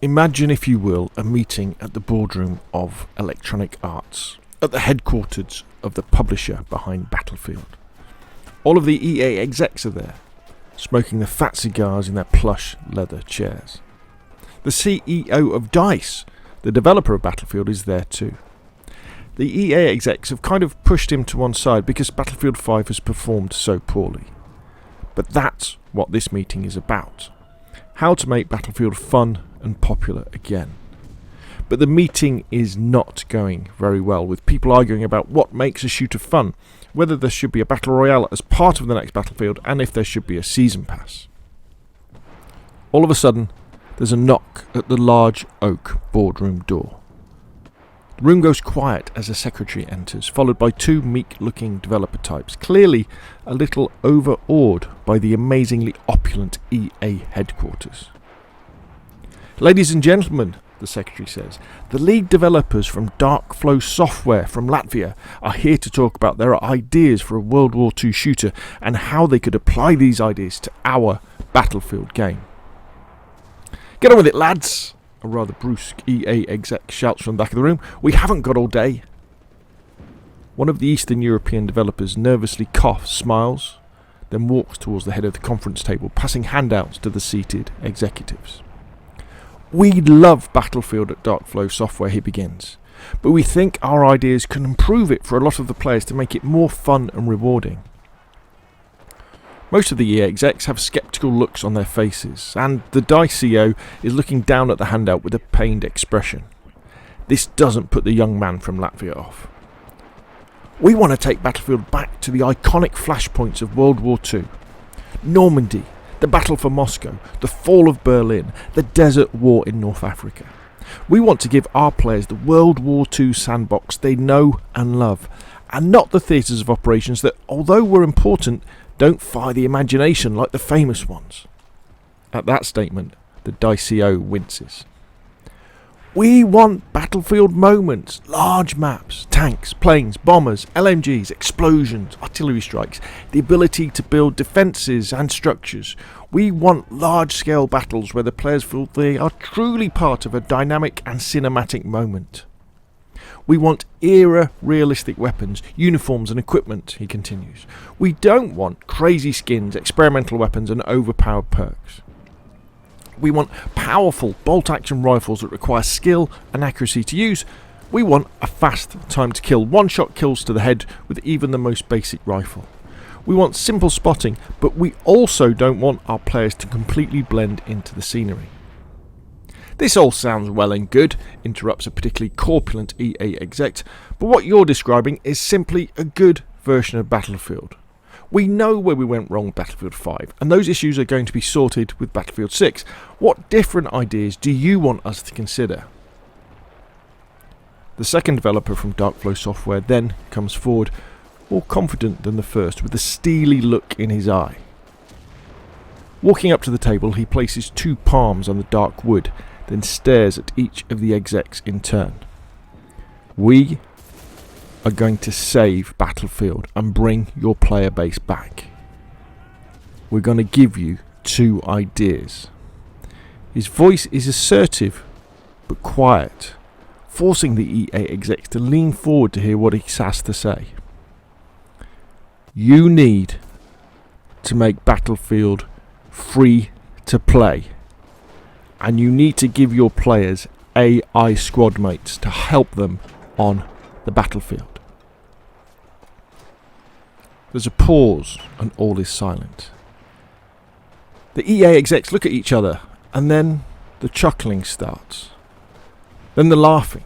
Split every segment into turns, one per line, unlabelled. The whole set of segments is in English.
Imagine, if you will, a meeting at the boardroom of Electronic Arts, at the headquarters of the publisher behind Battlefield. All of the EA execs are there, smoking their fat cigars in their plush leather chairs. The CEO of DICE, the developer of Battlefield, is there too. The EA execs have kind of pushed him to one side because Battlefield 5 has performed so poorly. But that's what this meeting is about. How to make Battlefield fun and popular again. But the meeting is not going very well, with people arguing about what makes a shooter fun, whether there should be a battle royale as part of the next Battlefield, and if there should be a season pass. All of a sudden, there's a knock at the large oak boardroom door. The room goes quiet as a secretary enters, followed by two meek-looking developer types, clearly a little overawed by the amazingly opulent EA headquarters. "Ladies and gentlemen," the secretary says, "the lead developers from Darkflow software from Latvia are here to talk about their ideas for a World War II shooter and how they could apply these ideas to our Battlefield game." "Get on with it, lads," a rather brusque EA exec shouts from the back of the room. "We haven't got all day." One of the Eastern European developers nervously coughs, smiles, then walks towards the head of the conference table, passing handouts to the seated executives. "We love Battlefield at Darkflow software," he begins, "but we think our ideas can improve it for a lot of the players to make it more fun and rewarding." Most of the EA execs have sceptical looks on their faces, and the DICE CEO is looking down at the handout with a pained expression. This doesn't put the young man from Latvia off. "We want to take Battlefield back to the iconic flashpoints of World War II. Normandy, the Battle for Moscow, the fall of Berlin, the Desert War in North Africa. We want to give our players the World War II sandbox they know and love, and not the theatres of operations that, although were important, don't fire the imagination like the famous ones." At that statement, the DICE CEO winces. "We want Battlefield moments, large maps, tanks, planes, bombers, LMGs, explosions, artillery strikes, the ability to build defences and structures. We want large-scale battles where the players feel they are truly part of a dynamic and cinematic moment. We want era-realistic weapons, uniforms and equipment," he continues. "We don't want crazy skins, experimental weapons and overpowered perks. We want powerful bolt-action rifles that require skill and accuracy to use. We want a fast time to kill, one-shot kills to the head with even the most basic rifle. We want simple spotting, but we also don't want our players to completely blend into the scenery." "This all sounds well and good," interrupts a particularly corpulent EA exec, "but what you're describing is simply a good version of Battlefield. We know where we went wrong with Battlefield 5, and those issues are going to be sorted with Battlefield 6. What different ideas do you want us to consider?" The second developer from Darkflow software then comes forward, more confident than the first, with a steely look in his eye. Walking up to the table, he places two palms on the dark wood, then stares at each of the execs in turn. "We are going to save Battlefield and bring your player base back. We're going to give you two ideas." His voice is assertive but quiet, forcing the EA execs to lean forward to hear what he has to say. "You need to make Battlefield free to play, and you need to give your players AI squad mates to help them on the battlefield." There's a pause and all is silent. The EA execs look at each other, and then the chuckling starts. Then the laughing.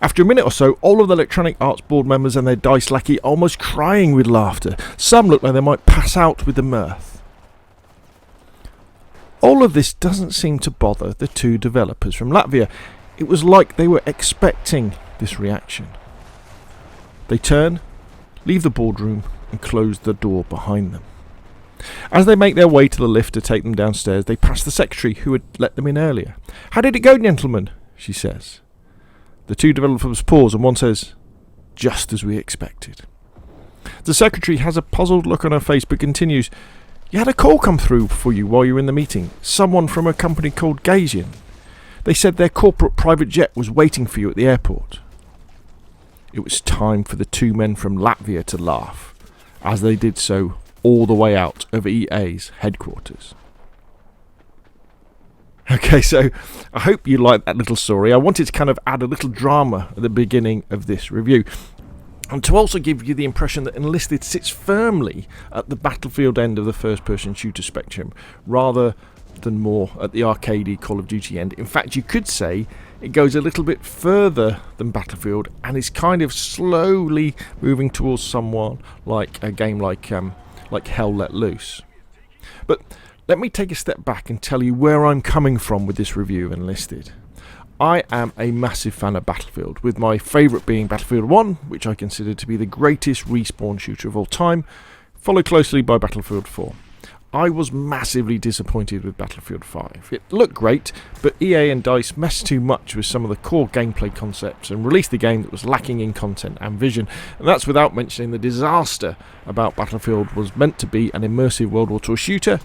After a minute or so, all of the Electronic Arts board members and their DICE lackey are almost crying with laughter. Some look like they might pass out with the mirth. All of this doesn't seem to bother the two developers from Latvia. It was like they were expecting this reaction. They turn, leave the boardroom, and close the door behind them. As they make their way to the lift to take them downstairs, they pass the secretary who had let them in earlier. "How did it go, gentlemen?" she says. The two developers pause, and one says, "Just as we expected." The secretary has a puzzled look on her face but continues, "You had a call come through for you while you were in the meeting. Someone from a company called Gaijin. They said their corporate private jet was waiting for you at the airport. It was time for the two men from Latvia to laugh, as they did so all the way out of EA's headquarters. Okay, so I hope you liked that little story. I wanted to kind of add a little drama at the beginning of this review, and to also give you the impression that Enlisted sits firmly at the Battlefield end of the first-person shooter spectrum, rather than more at the arcadey Call of Duty end. In fact, you could say it goes a little bit further than Battlefield and is kind of slowly moving towards someone like a game like Hell Let Loose. But let me take a step back and tell you where I'm coming from with this review of Enlisted. I am a massive fan of Battlefield, with my favourite being Battlefield 1, which I consider to be the greatest respawn shooter of all time, followed closely by Battlefield 4. I was massively disappointed with Battlefield 5. It looked great, but EA and DICE messed too much with some of the core gameplay concepts and released a game that was lacking in content and vision, and that's without mentioning the disaster about Battlefield was meant to be an immersive World War II shooter,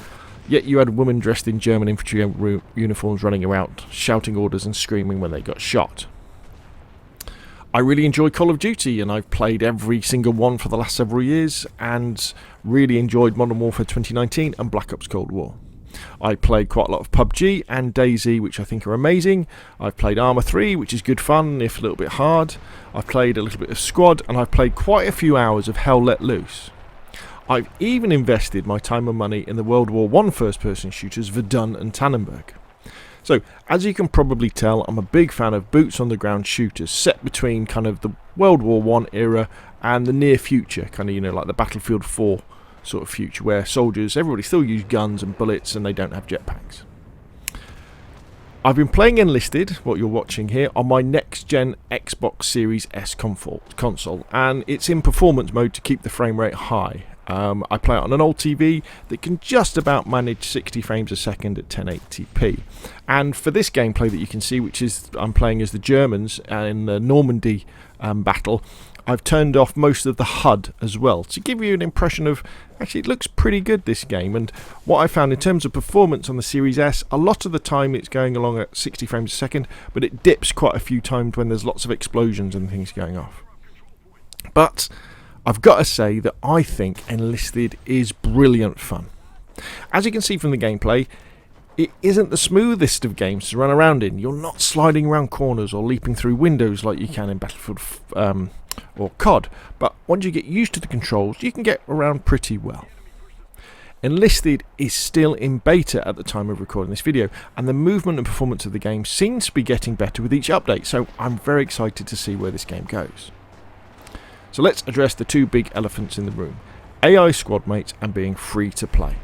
yet you had women dressed in German infantry uniforms running around, shouting orders and screaming when they got shot. I really enjoy Call of Duty, and I've played every single one for the last several years, and really enjoyed Modern Warfare 2019 and Black Ops Cold War. I played quite a lot of PUBG and DayZ, which I think are amazing. I've played Arma 3, which is good fun, if a little bit hard. I've played a little bit of Squad, and I've played quite a few hours of Hell Let Loose. I've even invested my time and money in the World War I first-person shooters Verdun and Tannenberg. So, as you can probably tell, I'm a big fan of boots-on-the-ground shooters set between kind of the World War I era and the near future, kind of, like the Battlefield 4 sort of future, where soldiers, everybody still use guns and bullets and they don't have jetpacks. I've been playing Enlisted, what you're watching here, on my next-gen Xbox Series S console, and it's in performance mode to keep the frame rate high. I play it on an old TV that can just about manage 60 frames a second at 1080p. And for this gameplay that you can see, which is I'm playing as the Germans in the Normandy battle, I've turned off most of the HUD as well to give you an impression of, actually it looks pretty good, this game. And what I found in terms of performance on the Series S, a lot of the time it's going along at 60 frames a second, but it dips quite a few times when there's lots of explosions and things going off. But I've got to say that I think Enlisted is brilliant fun. As you can see from the gameplay, it isn't the smoothest of games to run around in. You're not sliding around corners or leaping through windows like you can in Battlefield or COD, but once you get used to the controls, you can get around pretty well. Enlisted is still in beta at the time of recording this video, and the movement and performance of the game seems to be getting better with each update, so I'm very excited to see where this game goes. So let's address the two big elephants in the room: AI squad mates and being free to play.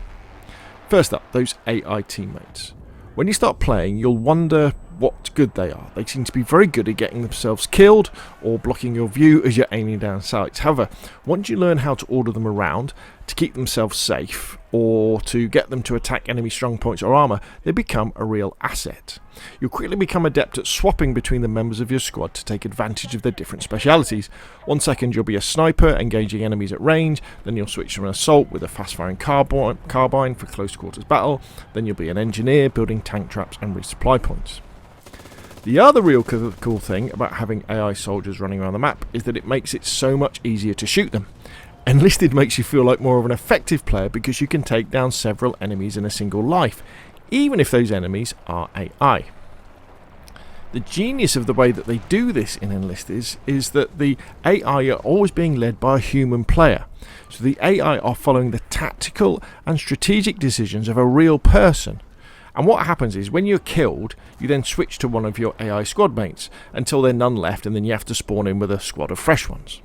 First up, those AI teammates. When you start playing, you'll wonder what good they are. They seem to be very good at getting themselves killed or blocking your view as you're aiming down sights. However, once you learn how to order them around to keep themselves safe or to get them to attack enemy strong points or armour, they become a real asset. You'll quickly become adept at swapping between the members of your squad to take advantage of their different specialities. 1 second you'll be a sniper engaging enemies at range, then you'll switch to an assault with a fast-firing carbine for close quarters battle, then you'll be an engineer building tank traps and resupply points. The other real cool thing about having AI soldiers running around the map is that it makes it so much easier to shoot them. Enlisted makes you feel like more of an effective player because you can take down several enemies in a single life, even if those enemies are AI. The genius of the way that they do this in Enlisted is that the AI are always being led by a human player. So the AI are following the tactical and strategic decisions of a real person. And what happens is, when you're killed, you then switch to one of your AI squad mates until there's none left, and then you have to spawn in with a squad of fresh ones.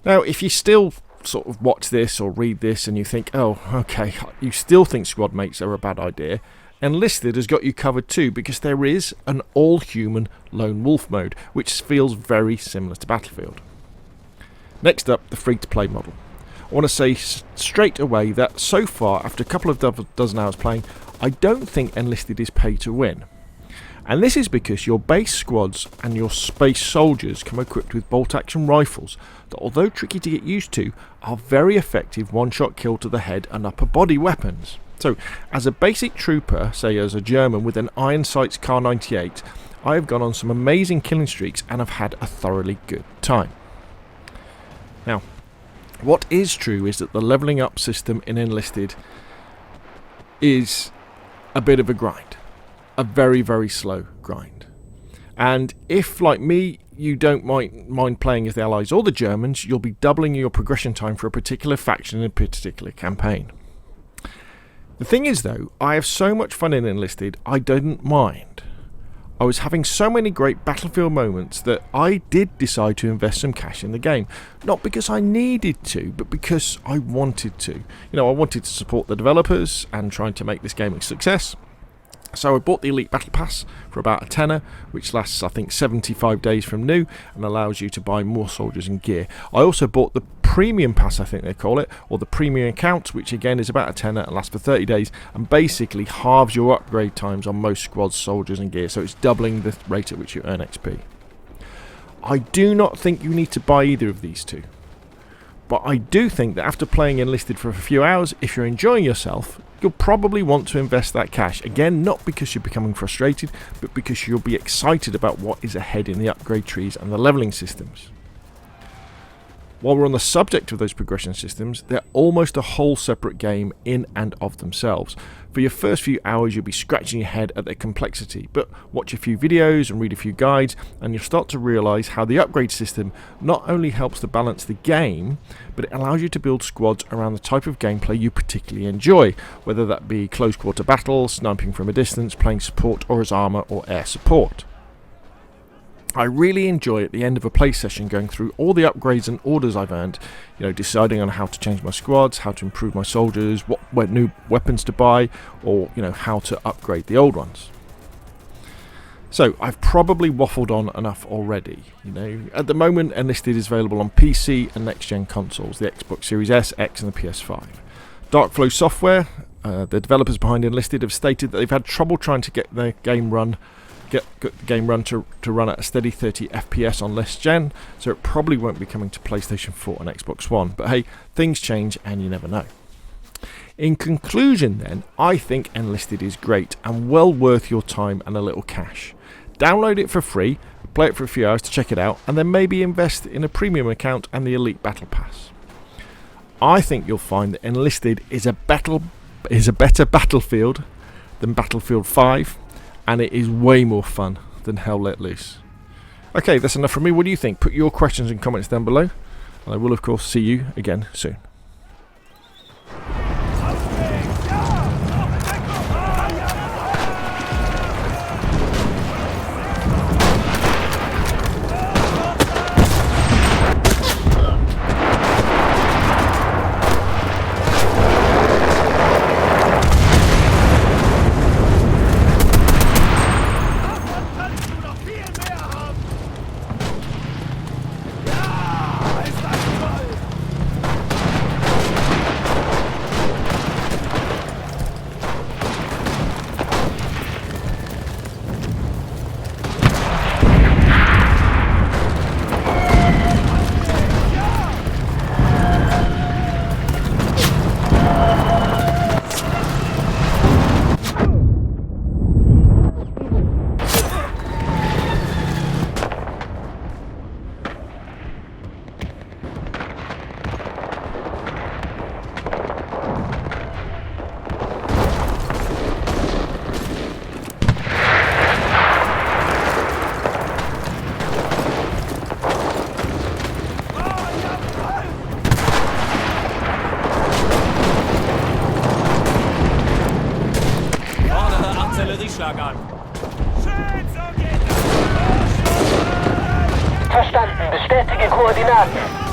Now, if you still sort of watch this or read this and you think, oh, okay, you still think squad mates are a bad idea, Enlisted has got you covered too, because there is an all-human lone wolf mode, which feels very similar to Battlefield. Next up, the free-to-play model. I want to say straight away that so far, after a couple of dozen hours playing, I don't think Enlisted is pay to win. And this is because your base squads and your space soldiers come equipped with bolt-action rifles that, although tricky to get used to, are very effective one-shot kill to the head and upper body weapons. So, as a basic trooper, say as a German with an Iron Sights Kar 98, I have gone on some amazing killing streaks and have had a thoroughly good time. Now, what is true is that the levelling up system in Enlisted is a bit of a grind. A very, very slow grind. And if, like me, you don't mind playing as the Allies or the Germans, you'll be doubling your progression time for a particular faction in a particular campaign. The thing is, though, I have so much fun in Enlisted, I didn't mind. I was having so many great battlefield moments that I did decide to invest some cash in the game. Not because I needed to, but because I wanted to. I wanted to support the developers and trying to make this game a success. So I bought the Elite Battle Pass for about a tenner, which lasts I think 75 days from new and allows you to buy more soldiers and gear. I also bought the Premium Pass, I think they call it, or the Premium Account, which again is about a tenner and lasts for 30 days and basically halves your upgrade times on most squads, soldiers and gear, so it's doubling the rate at which you earn XP. I do not think you need to buy either of these two, but I do think that after playing Enlisted for a few hours, if you're enjoying yourself, you'll probably want to invest that cash. Again, not because you're becoming frustrated, but because you'll be excited about what is ahead in the upgrade trees and the levelling systems. While we're on the subject of those progression systems, they're almost a whole separate game in and of themselves. For your first few hours, you'll be scratching your head at their complexity, but watch a few videos and read a few guides, and you'll start to realise how the upgrade system not only helps to balance the game, but it allows you to build squads around the type of gameplay you particularly enjoy, whether that be close quarter battle, sniping from a distance, playing support or as armour or air support. I really enjoy at the end of a play session going through all the upgrades and orders I've earned, deciding on how to change my squads, how to improve my soldiers, what new weapons to buy, or how to upgrade the old ones. So I've probably waffled on enough already. At the moment, Enlisted is available on PC and next-gen consoles, the Xbox Series S, X and the PS5. Darkflow Software, the developers behind Enlisted, have stated that they've had trouble trying to get the game run to run at a steady 30 FPS on less gen, so it probably won't be coming to PlayStation 4 and Xbox One, but hey, things change and you never know. In conclusion then, I think Enlisted is great and well worth your time and a little cash. Download it for free, play it for a few hours to check it out, and then maybe invest in a premium account and the Elite Battle Pass. I think you'll find that Enlisted is a better battlefield than Battlefield 5, and it is way more fun than Hell Let Loose. Okay, that's enough from me. What do you think? Put your questions and comments down below. I will, of course, see you again soon.
Schlag an.
Verstanden. Bestätige Koordinaten.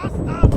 Bastard!